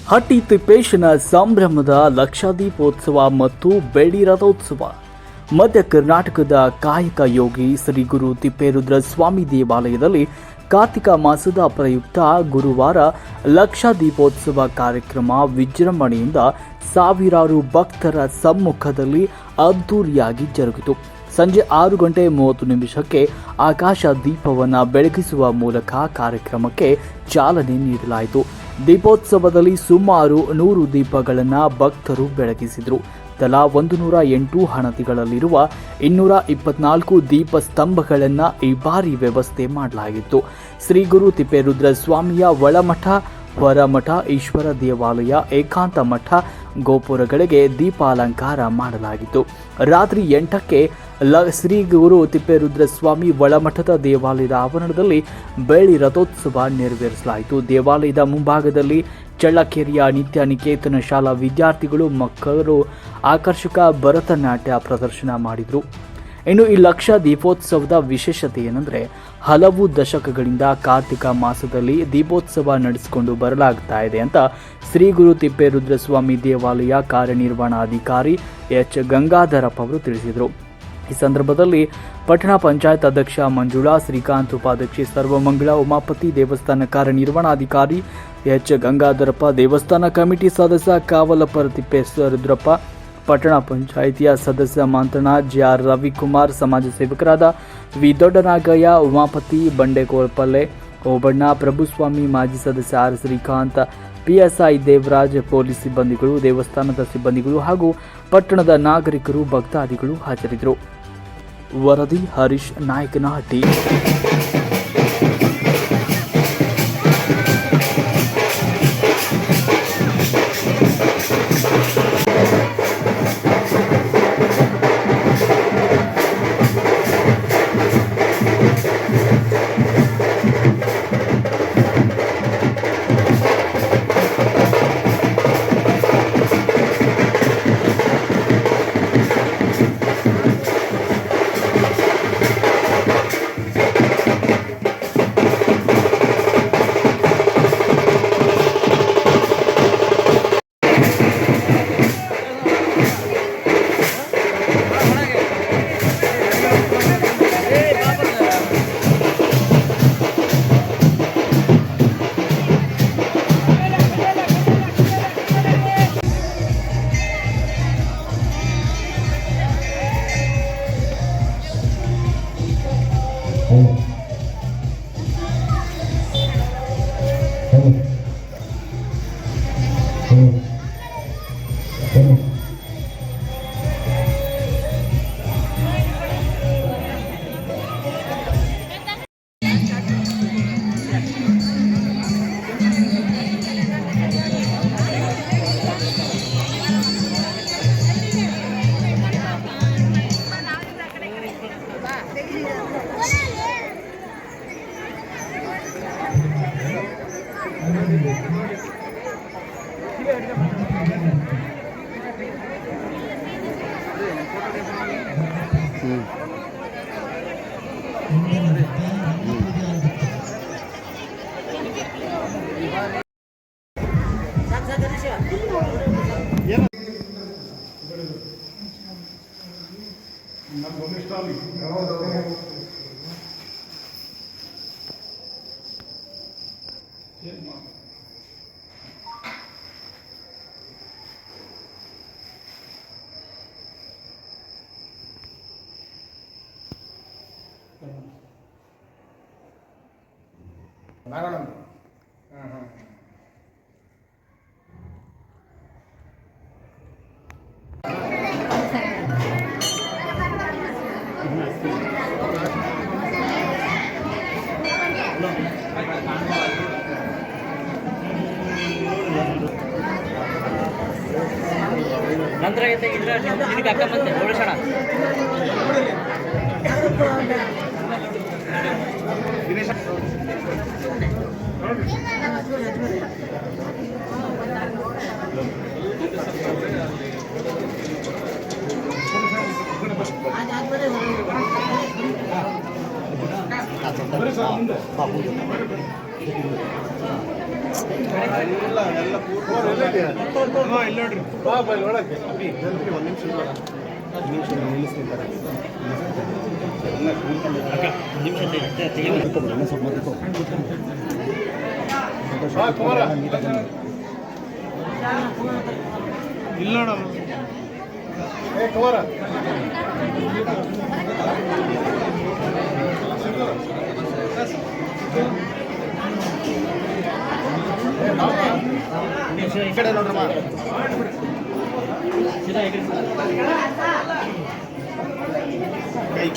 ಹಟ್ಟಿ ತಿಪ್ಪೇಶನ ಸಂಭ್ರಮದ ಲಕ್ಷದೀಪೋತ್ಸವ ಮತ್ತು ಬೆಳ್ಳಿ ರಥೋತ್ಸವ. ಮಧ್ಯ ಕರ್ನಾಟಕದ ಕಾಯಕ ಯೋಗಿ ಶ್ರೀ ಗುರು ತಿಪ್ಪೇರುದ್ರ ಸ್ವಾಮಿ ದೇವಾಲಯದಲ್ಲಿ ಕಾರ್ತಿಕ ಮಾಸದ ಪ್ರಯುಕ್ತ ಗುರುವಾರ ಲಕ್ಷದೀಪೋತ್ಸವ ಕಾರ್ಯಕ್ರಮ ವಿಜೃಂಭಣೆಯಿಂದ ಸಾವಿರಾರು ಭಕ್ತರ ಸಮ್ಮುಖದಲ್ಲಿ ಅದ್ದೂರಿಯಾಗಿ ಜರುಗಿತು. ಸಂಜೆ 6:30 ಆಕಾಶ ದೀಪವನ್ನು ಬೆಳಗಿಸುವ ಮೂಲಕ ಕಾರ್ಯಕ್ರಮಕ್ಕೆ ಚಾಲನೆ ನೀಡಲಾಯಿತು. ದೀಪೋತ್ಸವದಲ್ಲಿ ಸುಮಾರು 100 ದೀಪಗಳನ್ನು ಭಕ್ತರು ಬೆಳಗಿಸಿದರು. ತಲಾ 108 ಹಣತಿಗಳಲ್ಲಿರುವ 224 ದೀಪ ಸ್ತಂಭಗಳನ್ನು ಈ ಬಾರಿ ವ್ಯವಸ್ಥೆ ಮಾಡಲಾಗಿತ್ತು. ಶ್ರೀ ಗುರು ತಿಪ್ಪೇರುದ್ರ ಸ್ವಾಮಿಯ ಒಳಮಠ, ಹೊರಮಠ, ಈಶ್ವರ ದೇವಾಲಯ, ಏಕಾಂತ ಮಠ ಗೋಪುರಗಳಿಗೆ ದೀಪಾಲಂಕಾರ ಮಾಡಲಾಗಿತ್ತು. ರಾತ್ರಿ 8ಕ್ಕೆ ಶ್ರೀ ಗುರು ತಿಪ್ಪೇರುದ್ರ ಸ್ವಾಮಿ ಒಳಮಠದ ದೇವಾಲಯದ ಆವರಣದಲ್ಲಿ ಬೆಳ್ಳಿ ರಥೋತ್ಸವ ನೆರವೇರಿಸಲಾಯಿತು. ದೇವಾಲಯದ ಮುಂಭಾಗದಲ್ಲಿ ಚಳ್ಳಕೆರೆಯ ನಿತ್ಯ ನಿಕೇತನ ಶಾಲಾ ವಿದ್ಯಾರ್ಥಿಗಳು ಮಕ್ಕಳು ಆಕರ್ಷಕ ಭರತನಾಟ್ಯ ಪ್ರದರ್ಶನ ಮಾಡಿದರು. ಇನ್ನು ಈ ಲಕ್ಷ ದೀಪೋತ್ಸವದ ವಿಶೇಷತೆ ಏನೆಂದರೆ, ಹಲವು ದಶಕಗಳಿಂದ ಕಾರ್ತಿಕ ಮಾಸದಲ್ಲಿ ದೀಪೋತ್ಸವ ನಡೆಸಿಕೊಂಡು ಬರಲಾಗ್ತಾ ಇದೆ ಅಂತ ಶ್ರೀ ಗುರು ತಿಪ್ಪೇರುದ್ರ ಸ್ವಾಮಿ ದೇವಾಲಯ ಕಾರ್ಯನಿರ್ವಹಣಾಧಿಕಾರಿ ಎಚ್ ಗಂಗಾಧರಪ್ಪ ಅವರು ತಿಳಿಸಿದರು. ಈ ಸಂದರ್ಭದಲ್ಲಿ ಪಟ್ಟಣ ಪಂಚಾಯತ್ ಅಧ್ಯಕ್ಷ ಮಂಜುಳಾ, ಶ್ರೀಕಾಂತ್, ಉಪಾಧ್ಯಕ್ಷೆ ಸರ್ವಮಂಗಳ, ಉಮಾಪತಿ, ದೇವಸ್ಥಾನ ಕಾರ್ಯನಿರ್ವಹಣಾಧಿಕಾರಿ ಎಚ್ ಗಂಗಾಧರಪ್ಪ, ದೇವಸ್ಥಾನ ಕಮಿಟಿ ಸದಸ್ಯ ಕಾವಲಪರ ತಿಪ್ಪೇರುದ್ರಪ್ಪ, ಪಟ್ಟಣ ಪಂಚಾಯಿತಿಯ ಸದಸ್ಯ ಮಂತ್ರಣ, ಜೆಆರ್ ರವಿಕುಮಾರ್, ಸಮಾಜ ಸೇವಕರಾದ ವಿ ದೊಡ್ಡನಾಗಯ್ಯ, ಉಮಾಪತಿ, ಬಂಡೆಕೋಲ್ಪಲ್ಲೆ, ಓಬಣ್ಣ, ಪ್ರಭುಸ್ವಾಮಿ, ಮಾಜಿ ಸದಸ್ಯ R Shrikanth, PSI Devaraj, police ಸಿಬ್ಬಂದಿಗಳು, ದೇವಸ್ಥಾನದ ಸಿಬ್ಬಂದಿಗಳು ಹಾಗೂ ಪಟ್ಟಣದ ನಾಗರಿಕರು, ಭಕ್ತಾದಿಗಳು ಹಾಜರಿದ್ದರು. ವರದಿ ಹರೀಶ್ ನಾಯಕನಹಟ್ಟಿ. ನಾರಾಯಣ ನಂತರ ಇದಕ್ಕೆ ಅಕ್ಕ ಬಂದೆ ಓಡಿಸೋಣ. ಈ ಕಡೆ ನೋಡ್ರಮ್ಮ. ಕೈ